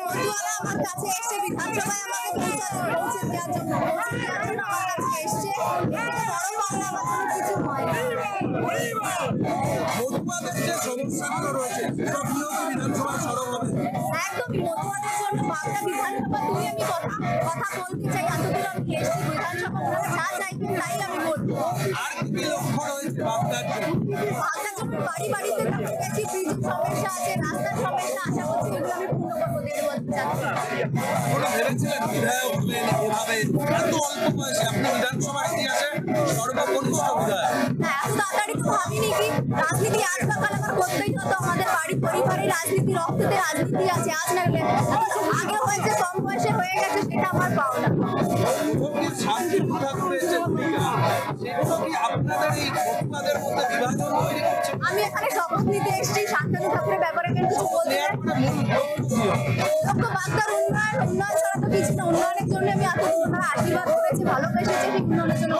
মধুয়ারা আমার কাছে এসে বিধানসভায় আমাকে পৌঁছে দেওয়ার জন্য আমার কাছে এসছে, বড় পাওনা আমার জন্য কিছু হয় না। মধুয়াদের যে সমস্যাগুলো রয়েছে বিধানসভায় সরব হবে একদমই মধুয়াদের জন্য বাগদা বিধানসভা তুই আমি কথা বলতে চাই। এতদূর আমি এসছি, বিধানসভা যা চাইবেন তাই আমি বলবো। আর কি লক্ষ্য রয়েছে বাগদার জন্য বাড়ি বাড়িতে গেছি, ব্রিজের সমস্যা আছে, রাস্তার সমস্যা, আশা করছি এগুলো আমি পূর্ণ করবো 1.5 বছর যাচ্ছে। কোনো ভেবেছিলেন বিধায়ক হলেন এভাবে এত অল্প বয়সে আপনি বিধানসভার ইতিহাসে সর্বকনিষ্ঠ বিধায়ক? হ্যাঁ, এত তাড়াতাড়ি তো ভাবিনি কি রাজনীতি আজ বা কাল আমার করতেই হতো। আমাদের বাড়ি পরিবারের রাজনীতি, রক্ততে রাজনীতি আছে। আজ না হলে আগে হয়েছে, কম বয়সে হয়ে গেছে, সেটা আমার পাওনা। শান্তিপুর ঠাকুরের যে ভূমিকা সেগুলো কি আপনাদের এই মধুয়াদের মধ্যে বিভাজন তৈরি করছে? আমি এখানে শপথ নিতে এসেছি, শান্তনু ঠাকুরের ব্যাপারে কিছু বলতে বাগদার উন্নয়ন ছাড়া তো কিছু না। উন্নয়নের জন্য আমি এত আশীর্বাদ করেছি, ভালোবেসেছি, ঠিক উন্নয়নের জন্য